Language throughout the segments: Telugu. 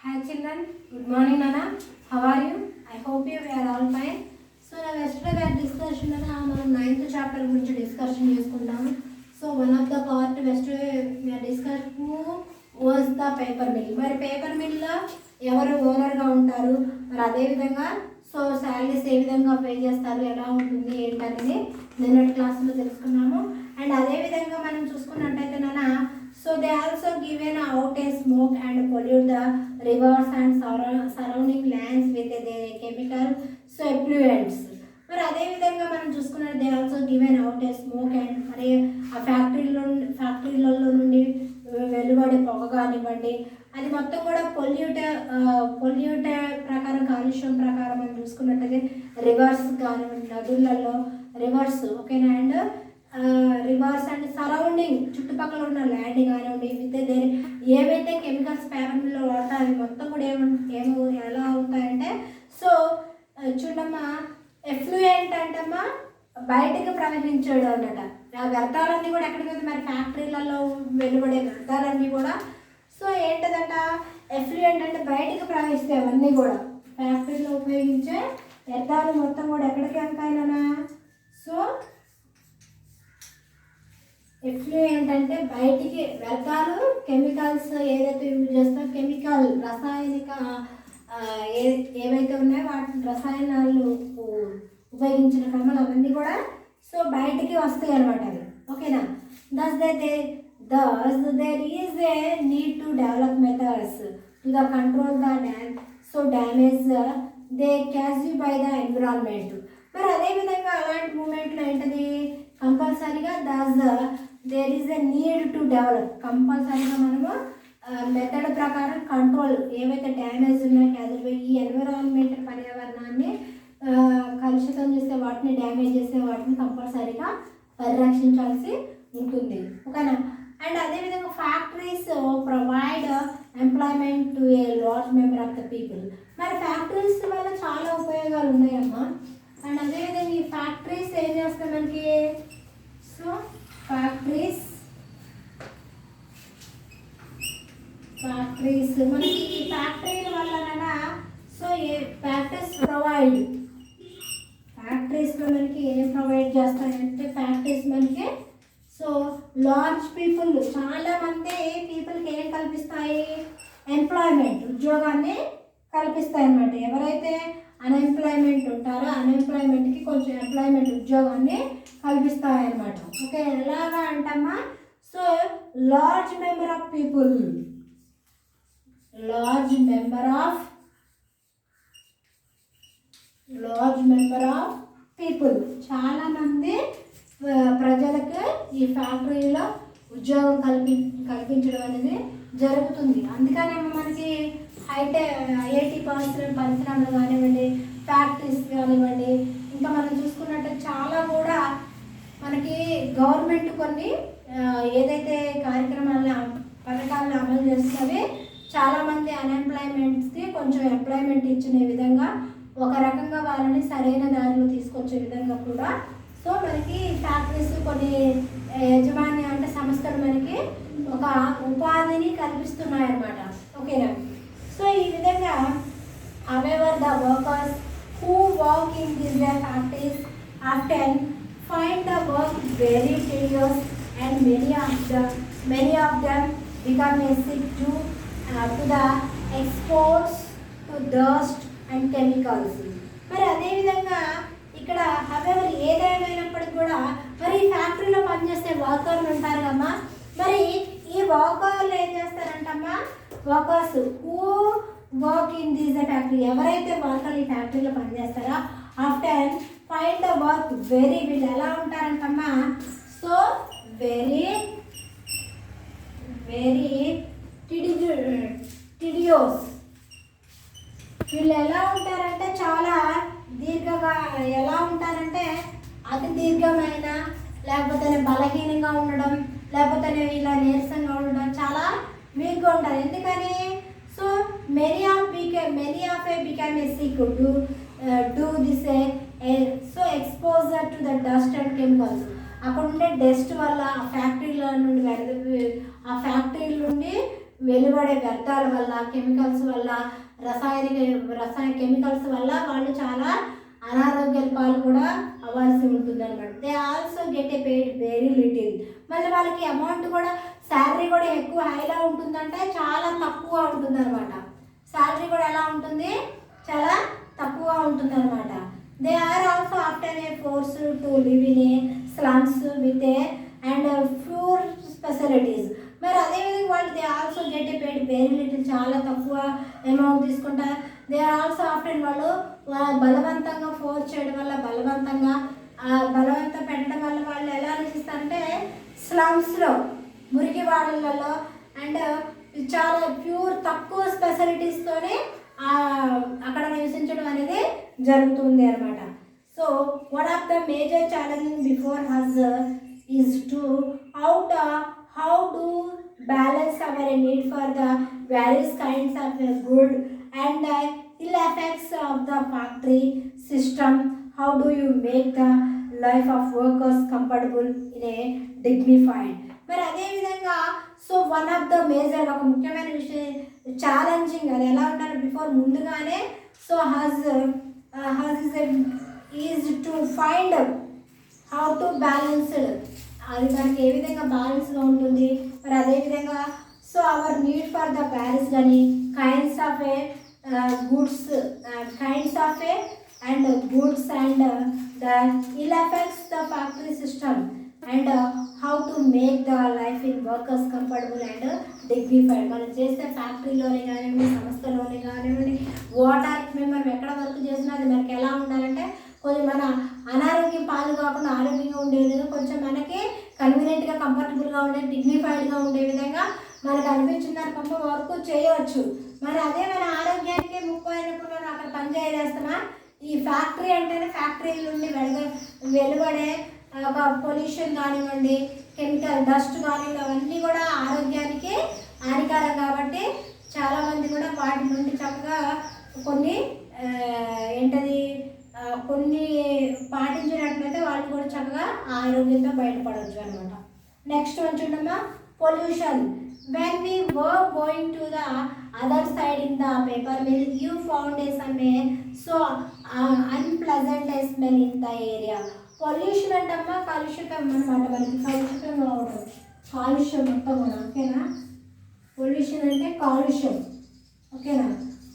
Hi children, good morning Nana. How are you? I hope you are all fine. So now yesterday we discussion మనం 9th chapter గురించి డిస్కషన్ చేసుకుంటాము. So one of the part yesterday we discussed who was the paper mill. మరి పేపర్ మిల్ లో ఎవరు ఓనర్గా ఉంటారు, మరి అదేవిధంగా సో శాలరీస్ ఏ విధంగా పే చేస్తారు, ఎలా ఉంటుంది ఏంటనేది నిన్నటి క్లాసులో తెలుసుకున్నాము. అండ్ అదేవిధంగా మనం చూసుకున్నట్టయితే నాన్న so they also given out a smoke and pollute the rivers and surrounding lands with their chemical so effluents. మరి అదే విధంగా మనం చూసుకున్నట్టు they also given out a smoke and మరి ఆ ఫ్యాక్టరీలలో నుండి వెలువడే పొగ కానివ్వండి, అది మొత్తం కూడా పొల్యూట్ ప్రకారం కాలుష్యం ప్రకారం మనం చూసుకున్నట్టయితే రివర్స్ కానివ్వండి, నదులలో రివర్స్ ఓకేనా, అండ్ రివర్స్ అండ్ సరౌండింగ్ చుట్టుపక్కల ఉన్న ల్యాండ్ కానివ్వండి విత్ దేర్ ఏవైతే కెమికల్స్ పేపర్ మిల్లో వాడతారో అవి మొత్తం కూడా ఏమో ఎలా అవుతాయంటే సో చూడమ్మా ఎఫ్లూయెంట్ అంటమ్మా బయటకు ప్రవహించడం అన్నట. ఆ వ్యర్థాలన్నీ కూడా ఎక్కడికి వెళ్తాయి, మరి ఫ్యాక్టరీలలో వెలువడే వ్యర్థాలన్నీ కూడా సో ఏంటదంట ఎఫ్లూయెంట్ అంటే బయటకు ప్రవహిస్తాయి. అవన్నీ కూడా ఫ్యాక్టరీలో ఉపయోగించే వ్యర్థాలు మొత్తం కూడా ఎక్కడికి వెళ్తాయినా సో ఎఫ్లూయెంట్ అంటే బయటికి వ్యర్థాలు కెమికల్స్ ఏదైతే యూజ్ చేస్తారో కెమికల్ రసాయనిక ఏవైతే ఉన్నాయో వాటి రసాయనాలు ఉపయోగించిన క్రమాలు అవన్నీ కూడా సో బయటికి వస్తాయి అన్నమాట అవి ఓకేనా. Thus there is a need to develop methods to the control the damage they cause by the environment. మరి అదేవిధంగా అలాంటి మూమెంట్లో ఏంటది కంపల్సరీగా there is a need to develop కంపల్సరీగా మనము మెథడ్ ప్రకారం కంట్రోల్ ఏవైతే డ్యామేజ్ ఉన్నాయో క్యాజువల్ ఈ ఎన్విరాన్మెంట్ పర్యావరణాన్ని కలుషితం చేసే వాటిని డ్యామేజ్ చేసే వాటిని కంపల్సరీగా పరిరక్షించాల్సి ఉంటుంది ఓకేనా. అండ్ అదేవిధంగా factories provide employment to A large member of the people. మరి ఫ్యాక్టరీస్ వల్ల చాలా ఉపయోగాలు ఉన్నాయమ్మా. అండ్ అదేవిధంగా ఈ ఫ్యాక్టరీస్ ఏం చేస్తాయి మనకి సో ఫ్యాక్టరీస్ మనకి ఈ ఫ్యాక్టరీల వల్ల సో ఏ ఫ్యాక్టరీస్లో మనకి ఏం ప్రొవైడ్ చేస్తాయంటే ఫ్యాక్టరీస్ మనకి సో లార్జ్ పీపుల్ చాలామంది పీపుల్కి ఏం కల్పిస్తాయి ఎంప్లాయ్మెంట్ ఉద్యోగాన్ని కల్పిస్తాయి అన్నమాట. ఎవరైతే అన్ఎంప్లాయ్మెంట్ ఉంటారో అన్ఎంప్లాయ్మెంట్కి కొంచెం ఎంప్లాయ్మెంట్ ఉద్యోగాన్ని కల్పిస్తాయి అన్నమాట ఓకే. ఎలాగా అంటమ్మా so large member of people చాలామంది ప్రజలకు ఈ ఫ్యాక్టరీలో ఉద్యోగం కల్పించడం అనేది జరుగుతుంది. అందుకనేమో మనకి ఐఐటి పరిశ్రమలు కానివ్వండి, ఫ్యాక్టరీస్ కానివ్వండి, ఇంకా మనం చూసుకున్నట్టు చాలా కూడా మనకి గవర్నమెంట్ కొన్ని ఏదైతే పథకాలను అమలు చేస్తున్నవి చాలామంది అన్ఎంప్లాయ్మెంట్స్కి కొంచెం ఎంప్లాయ్మెంట్ ఇచ్చిన విధంగా ఒక రకంగా వాళ్ళని సరైన దారిలో తీసుకొచ్చే విధంగా కూడా సో మనకి ఫ్యాక్టరీస్ కొన్ని యజమాని అంటే సంస్థలు మనకి ఒక ఉపాధిని కల్పిస్తున్నాయి అన్నమాట ఓకేనా. సో ఈ విధంగా however the workers who work in this factories often find the work very tedious and many of them become sick to the exposed to dust and chemicals. మరి అదేవిధంగా ఇక్కడ హౌఎవర్ ఏదేమైనప్పటికీ కూడా మరి ఈ ఫ్యాక్టరీలో పనిచేసే వర్కర్లు ఉంటారు కమ్మా. మరి ఈ వర్కర్లు ఏం చేస్తారంటమ్మా workers who work in this factory ఎవరైతే వర్కర్లు ఈ ఫ్యాక్టరీలో పనిచేస్తారో after find the work very వీళ్ళు ఎలా ఉంటారంటమ్మా సో వెరీ టిడియోస్. వీళ్ళు ఎలా ఉంటారంటే చాలా ఎలా ఉంటారంటే అతి దీర్ఘమైన లేకపోతే బలహీనంగా ఉండడం లేకపోతే ఇలా నీరసంగా ఉండడం చాలా వీక్గా ఉంటారు. ఎందుకని so many of a become a sick do this so exposure to the dust and chemicals. అక్కడ ఉండే డస్ట్ వల్ల ఆ ఫ్యాక్టరీల నుండి వెలువడే వ్యర్థాల వల్ల, కెమికల్స్ వల్ల, రసాయన కెమికల్స్ వల్ల వాళ్ళు చాలా అనారోగ్యాల పాలు కూడా అవ్వాల్సి ఉంటుంది అనమాట. They also get a paid very little. మళ్ళీ వాళ్ళకి అమౌంట్ కూడా, శాలరీ కూడా ఎక్కువ హైలా ఉంటుందంటే చాలా తక్కువ ఉంటుంది అనమాట. శాలరీ కూడా ఎలా ఉంటుంది, చాలా తక్కువ ఉంటుంది అనమాట. They are also after a force to live in a slums with a and pure facilities. మరి అదేవిధంగా వాళ్ళు they also get a paid very little, చాలా తక్కువ అమౌంట్ తీసుకుంటారు. దే ఆర్ ఆల్సో ఆఫ్టర్ వాళ్ళు బలవంతంగా ఫోర్స్ చేయడం వల్ల, బలవంతం పెట్టడం వల్ల వాళ్ళు ఎలా నివసిస్తారంటే స్లమ్స్లో, మురికి వాడలలో అండ్ చాలా ప్యూర్ తక్కువ ఫెసిలిటీస్తోనే అక్కడ నివసించడం అనేది జరుగుతుంది అనమాట. So one of the major challenge before has is to how to balance our need for the various kinds of good and ill effects of the factory system. How do you make the life of workers comfortable in a dignified? మరి అదేవిధంగా so one of the major, ఒక ముఖ్యమైన విషయం ఛాలెంజింగ్, అది ఎలా ఉండాలి బిఫోర్ ముందుగానే. So is to find how to balanced, అది మనకి ఏ విధంగా బ్యాలెన్స్గా ఉంటుంది. మరి అదేవిధంగా so our need for the balance కానీ kinds of a goods and goods and the ill effects the factory system and how to make the life in workers comfortable and dignified. మనం చేసే ఫ్యాక్టరీలోనే కానివ్వండి, సంస్థలోనే కానివ్వండి, వాటర్ మనం ఎక్కడ వర్క్ చేసినా అది మనకి ఎలా ఉండాలంటే కొంచెం మన అనారోగ్యం పాలు కాకుండా ఆరోగ్యంగా ఉండే విధంగా, కొంచెం మనకి కన్వీనియంట్గా, కంఫర్టబుల్గా ఉండే, డిగ్నిఫైడ్గా ఉండే విధంగా మనకు అనిపించిన దానికంటే వర్క్ చేయవచ్చు. మరి అదే మన ఆరోగ్యానికి ముప్పు అయినప్పుడు మనం అక్కడ పని చేయలేస్తామా? ఈ ఫ్యాక్టరీ అంటేనే ఫ్యాక్టరీల నుండి వెలువడే ఒక పొల్యూషన్ కానివ్వండి, కెమికల్ డస్ట్ కానివ్వండి, అవన్నీ కూడా ఆరోగ్యానికి హానికరం. కాబట్టి చాలామంది కూడా వాటి నుండి చక్కగా కొన్ని కొన్ని పాటించినట్లయితే వాళ్ళు కూడా చక్కగా ఆరోగ్యంతో బయటపడవచ్చు అనమాట. నెక్స్ట్ వన్ చూడమ్మా, pollution. When we were going to the other side in the paper mill you found so unpleasant smell in the area. Pollution అంటమ్మా కలుషితం అనమాట, మనకి కలుషితంగా ఉంటుంది, కాలుష్యం మొత్తం కూడా. ఓకేనా, పొల్యూషన్ అంటే కాలుష్యం. ఓకేనా,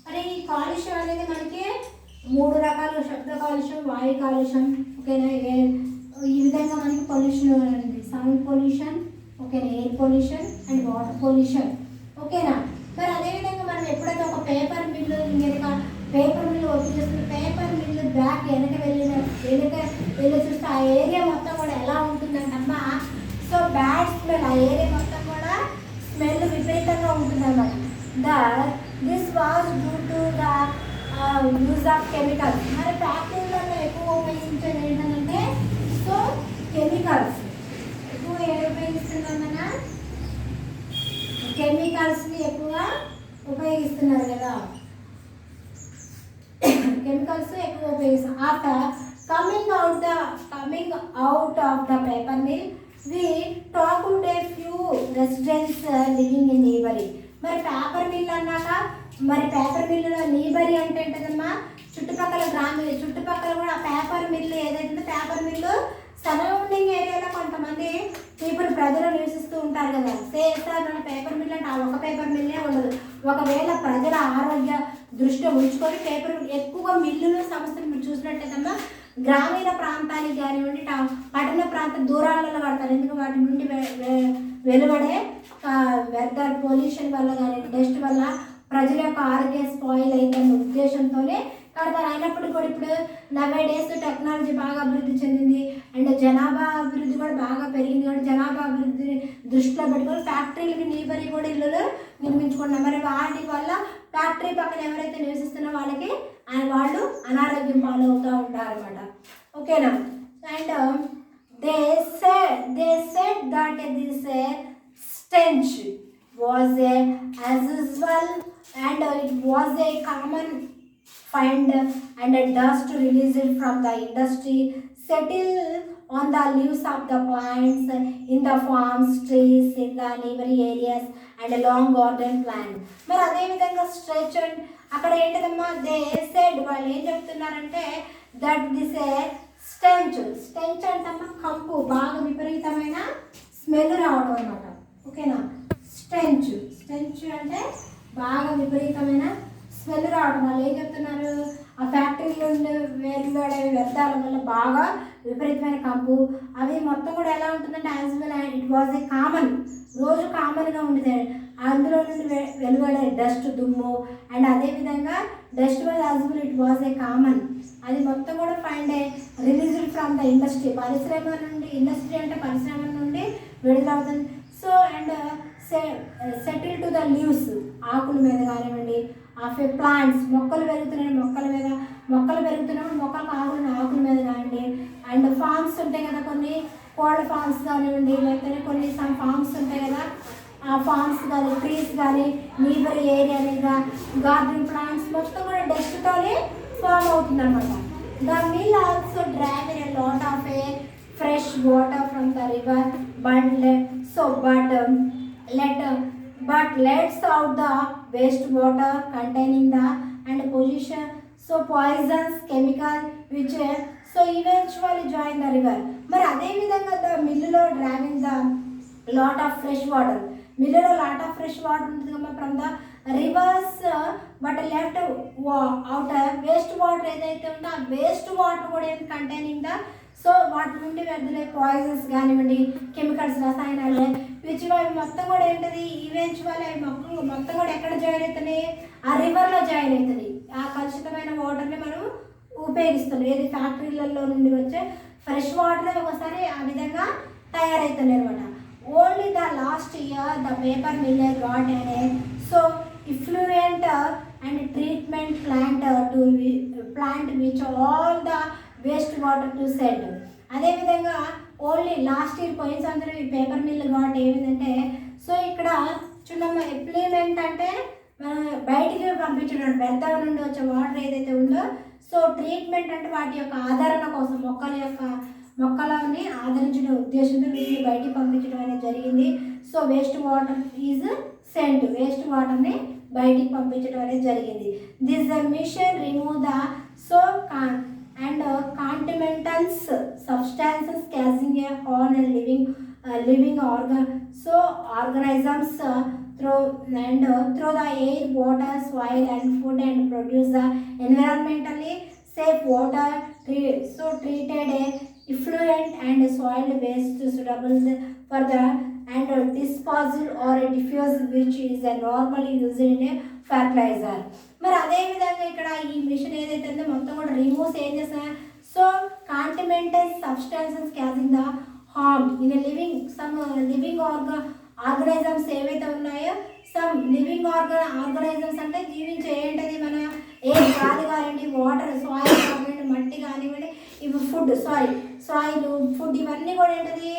మరి ఈ కాలుష్యం అనేది మనకి 3 రకాలు: శబ్ద కాలుష్యం, వాయు కాలుష్యం. ఓకేనా, ఈ విధంగా మనకి పొల్యూషన్ అనేది సౌండ్ పొల్యూషన్, ఓకేనా, air pollution and water pollution. ఓకేనా, మరి అదేవిధంగా మనం ఎప్పుడైతే ఒక పేపర్ మిల్లు వర్క్ చేస్తున్న పేపర్ మిల్లు బ్యాక్ వెనక వెళ్ళి చూస్తే ఆ ఏరియా మొత్తం కూడా ఎలా ఉంటుందంటమ్మా, సో బ్యాడ్ స్మెల్, ఆ ఏరియా మొత్తం కూడా స్మెల్ విపరీతంగా ఉంటుందన్నమాట. This was due to the use of chemicals. మరి ఫ్యాక్టరీలలో ఎక్కువ ఉపయోగించేది ఏంటంటే సో కెమికల్స్ ఎక్కువ ఉపయోగిస్తున్నామన్నా, కెమికల్స్ని ఎక్కువగా ఉపయోగిస్తున్నారు కదా, కెమికల్స్ ఎక్కువ ఉపయోగిస్తాం. After coming out of the paper mill we talked a few residents living in నీబరీ. మరి పేపర్ మిల్ అన్నాక, మరి పేపర్ మిల్లులో నీబరీ అంటే ఏంటదమ్మా, చుట్టుపక్కల కూడా పేపర్ మిల్లు ఏదైతే పేపర్ మిల్లు సరౌండింగ్ ఏరియాలో కొంతమంది ప్రజలు నివసిస్తూ ఉంటారు కదా. సార్ మన పేపర్ మిల్ అంటే ఆ ఒక పేపర్ మిల్లే ఉండదు. ఒకవేళ ప్రజల ఆరోగ్య దృష్టి ఉంచుకొని పేపర్ ఎక్కువగా మిల్లులు సంస్థలు మీరు చూసినట్టయితేమ్మా గ్రామీణ ప్రాంతానికి కానివ్వండి, పట్టణ ప్రాంత దూరాలలో కడతారు. ఎందుకంటే వాటి నుండి వెలువడే వెదర్ పొల్యూషన్ వల్ల కానీ డస్ట్ వల్ల ప్రజల యొక్క ఆరోగ్య స్పాయిల్ అయిందన్న ఉద్దేశంతోనే కడతారు. అయినప్పటికీ కూడా ఇప్పుడు 90 డేస్ టెక్నాలజీ బాగా అభివృద్ధి చెందింది అండ్ జనాభా అభివృద్ధి కూడా బాగా పెరిగింది. కాబట్టి జనాభా అభివృద్ధిని దృష్టిలో పెట్టుకొని ఫ్యాక్టరీలకి నీబరీ కూడా ఇల్లులు నిర్మించుకున్నాం. మరి వాటి వల్ల ఫ్యాక్టరీ పక్కన ఎవరైతే నివసిస్తున్నారో వాళ్ళకి వాళ్ళు అనారోగ్యం పాలవుతూ ఉంటారు అనమాట. ఓకేనా, and they said that this stench was as usual and it was a common find and a dust released from the industry settle on the leaves of the plants in the farms, trees, in the neighboring areas and along garden plant. మరి అదే విధంగా స్ట్రెచ్ అక్కడ ఏంటిదమ్మా దే సెడ్ వాళ్ళు ఏం చెప్తున్నారంటే దట్ దిస్ ఏ స్టెంచ్ అంటమ్మా కంపు బాగా విపరీతమైన స్మెల్ రావడం అనమాట. ఓకేనా, స్టెంచ్ అంటే బాగా విపరీతమైన స్మెల్ రావడం. వాళ్ళు ఏం చెప్తున్నారు, ఆ ఫ్యాక్టరీలో ఉండే వేరువేడే వ్యర్థాల వల్ల బాగా విపరీతమైన కంపు అవి మొత్తం కూడా ఎలా ఉంటుందంటే as well it was a common, రోజు కామన్గా ఉండేది. అందులో నుండి వెలువడే డస్ట్ దుమ్ము అండ్ అదేవిధంగా dust was as well it was a common. అది మొత్తం కూడా find a released from the industry, పరిశ్రమ నుండి, ఇండస్ట్రీ అంటే పరిశ్రమ నుండి విడుదలవుతుంది. So and settle to the leaves, ఆకుల మీద కానివ్వండి, ఆఫ్ ఏ ప్లాంట్స్, మొక్కలు పెరుగుతున్నాయి మొక్కలు పెరుగుతున్నప్పుడు మొక్కలకు ఆకుల మీద కానివ్వండి, అండ్ ఫార్మ్స్ ఉంటాయి కదా, కొన్ని కోళ్ళ ఫార్మ్స్ కానివ్వండి, లేకపోతే కొన్ని సమ్ ఫార్మ్స్ ఉంటాయి కదా, ఆ ఫార్మ్స్ కానీ ట్రీస్ కానీ నీబర్ ఏరియా మీద గార్డెన్ ప్లాంట్స్ మొత్తం కూడా డస్ట్తోనే ఫామ్ అవుతుంది అనమాట. The mill also drag a lot of a fresh water from the river but lets out the waste water containing the and position so poisons chemical which so eventually join the river. మరి అదే విధంగా ద మిల్లులో drawing the lot of fresh water, మిల్లులో లాట్ ఆఫ్ ఫ్రెష్ వాటర్ ఉంటుంది కదా from the rivers, but left out waste water ఏదైతే ఉందో ఆ వేస్ట్ వాటర్ కూడా ఏంటి కంటైనింగ్ ద సో వాటి నుండి వెళ్తున్నాయి పాయిజన్స్ కానివ్వండి, కెమికల్స్, రసాయనాలు, విచ్ అవి మొత్తం కూడా ఏంటది ఈవెన్చువల్ అవి మొత్తం కూడా ఎక్కడ జాయిన్ అవుతున్నాయి, ఆ రివర్లో జాయిన్ అవుతుంది. ఆ కలుషితమైన వాటర్ని మనం ఉపయోగిస్తున్నాం, ఏది ఫ్యాక్టరీలలో నుండి వచ్చే ఫ్రెష్ వాటర్ ఒకసారి ఆ విధంగా తయారవుతున్నాయి అనమాట. Only the last year the paper mill got అనే so effluent and treatment plant which all the waste water to said. అదేవిధంగా ఓన్లీ లాస్ట్ ఇయర్ పోయిన సంవత్సరం ఈ పేపర్ మిల్ కాబట్టి ఏమిటంటే సో ఇక్కడ చూడమ్మ ఎప్లిమెంట్ అంటే మనం బయటికి పంపించడం వ్యర్థం నుండి వచ్చే వాటర్ ఏదైతే ఉందో, సో ట్రీట్మెంట్ అంటే వాటి యొక్క ఆదరణ కోసం మొక్కలని ఆదరించడం ఉద్దేశంతో వీటిని బయటికి పంపించడం అనేది జరిగింది. So waste water is sent, waste వాటర్ని బయటికి పంపించడం అనేది జరిగింది. This machine remove the so and contaminants substances causing a harm and living organisms through the air, water, soil and food and produce the environmentally safe water treated effluent and soil waste suitable for the and disposal or diffuse which is normally used in a fertilizer. మరి అదేవిధంగా ఇక్కడ ఈ మిషన్ ఏదైతే ఉందో మొత్తం కూడా రిమూవ్స్ ఏం చేస్తా so contaminants substances causing the harm in living organisms ఏవైతే ఉన్నాయో సమ్ లివింగ్ ఆర్గనైజమ్స్ అంటే జీవించే ఏంటది మన ఏ గాలి కానివ్వండి, వాటర్, సాయిల్ కానివ్వండి, మట్టి కానివ్వండి, ఇవి సాయిల్ ఫుడ్ ఇవన్నీ కూడా ఏంటది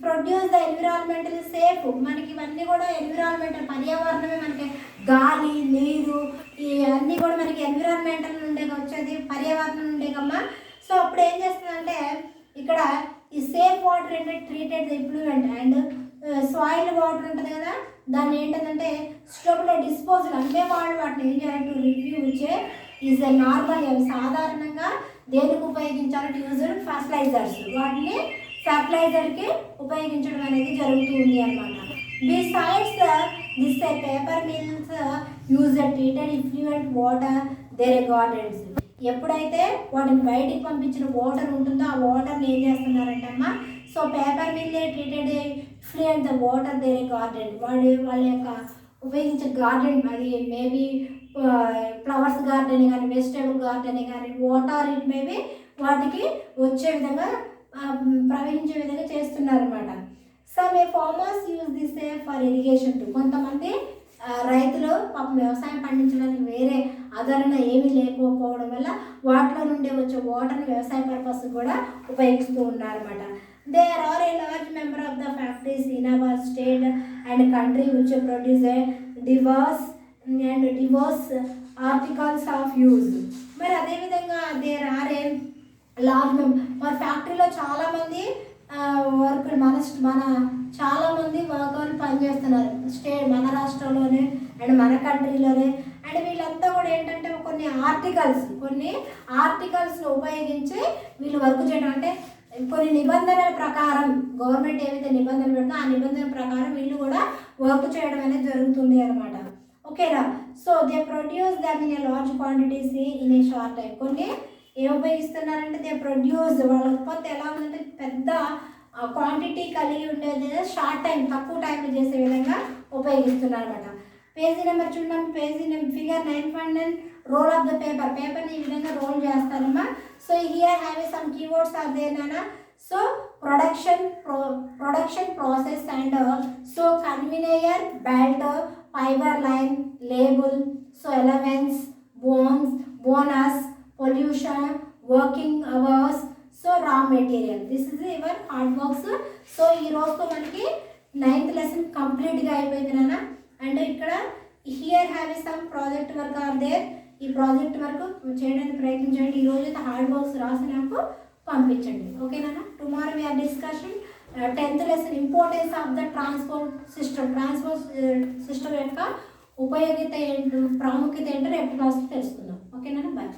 ప్రొడ్యూస్ ద ఎన్విరాన్మెంటల్ సేఫ్. మనకి ఇవన్నీ కూడా ఎన్విరాన్మెంటల్ పర్యావరణమే, మనకి గాలి, నీరు ఇవన్నీ కూడా మనకి ఎన్విరాన్మెంటల్ నుండే వచ్చేది, పర్యావరణం నుండే కమ్మా. సో అప్పుడు ఏం చేస్తుందంటే ఇక్కడ ఈ సేఫ్ వాటర్ ఏంటంటే ట్రీటెడ్ ఇప్లూమెంట్ అండ్ సాయిల్ వాటర్ ఉంటుంది కదా, దాన్ని ఏంటంటే స్టోబ్లో డిస్పోజల్ అంటే వాళ్ళు వాటిని ఏం చేయాలంటే రివ్యూ ఇచ్చే ఈజ్ ఎ నార్మల్ సాధారణంగా దేనికి ఉపయోగించాలంటే యూజర్ ఫర్టిలైజర్స్, వాటిని ఫర్టిలైజర్కి ఉపయోగించడం అనేది జరుగుతుంది అనమాట. Besides this paper mills use treated effluent water their gardens. ఎప్పుడైతే వాటిని బయటికి పంపించిన వాటర్ ఉంటుందో ఆ వాటర్ని ఏం చేస్తున్నారంటే అమ్మ so paper mill treated effluent the water their garden, వాళ్ళ యొక్క ఉపయోగించే గార్డెన్, అది మేబీ ఫ్లవర్స్ గార్డెన్ కానీ, వెజిటేబుల్ గార్డెన్ కానీ, వాటర్ ఇట్ మేబీ వాటికి వచ్చే విధంగా ప్రవహించే విధంగా చేస్తున్నారు అనమాట. Some a farmers use this for irrigation too. కొంతమంది రైతులు పాపం వ్యవసాయం పండించడానికి వేరే ఆదరణ ఏమీ లేకపోవడం వల్ల వాటిలో నుండి వచ్చే వాటర్ని వ్యవసాయ పర్పస్ కూడా ఉపయోగిస్తూ ఉన్నారన్నమాట. There are a large member of the factories in our state and country which produce diverse articles of use. మరి అదేవిధంగా దేర్ ఆర్ ఏ లార్జ్ మన ఫ్యాక్టరీలో చాలామంది వర్క్ మన చాలామంది వర్కర్లు పనిచేస్తున్నారు మన రాష్ట్రంలోనే అండ్ మన కంట్రీలోనే. అండ్ వీళ్ళంతా కూడా ఏంటంటే కొన్ని ఆర్టికల్స్ని ఉపయోగించి వీళ్ళు వర్క్ చేయడం, అంటే కొన్ని నిబంధనల ప్రకారం గవర్నమెంట్ ఏవైతే నిబంధనలు పెడుతుందో ఆ నిబంధనల ప్రకారం వీళ్ళు కూడా వర్క్ చేయడం అనేది జరుగుతుంది అనమాట. ఓకేనా. So they produce them in a large quantities in a short time. కొన్ని ఏం ఉపయోగిస్తున్నారంటే దే ప్రొడ్యూస్, వాళ్ళ ఉత్పత్తి ఎలా ఉందంటే పెద్ద క్వాంటిటీ కలిగి ఉండేది షార్ట్ టైం, తక్కువ టైంలో చేసే విధంగా ఉపయోగిస్తున్నారు అనమాట. పేజీ నెంబర్ చూడండి, page number figure 9.9 roll of the పేపర్ని ఈ విధంగా రోల్ చేస్తారమ్మా. So here have some keywords are there నానా. So production process and so conveyor belt, fibre line, label, so allowance, bonus, pollution, working hours, so raw material. This is your hard works. So ఈ రోజుతో మనకి 9th లెసన్ కంప్లీట్గా అయిపోయింది నాన్న. అండ్ ఇక్కడ here have some project work are there. ఈ ప్రాజెక్ట్ వర్క్ చేయడానికి ప్రయత్నించండి. ఈరోజు అయితే హార్డ్ వర్క్స్ రాసి నాకు పంపించండి. ఓకేనా. Tomorrow we are discussion 10th lesson importance of the transport system యొక్క ఉపయోగిత ఏంటో, ప్రాముఖ్యత ఏంటో రేపు క్లాస్లో తెలుసుకుందాం. ఓకేనా. బాయ్.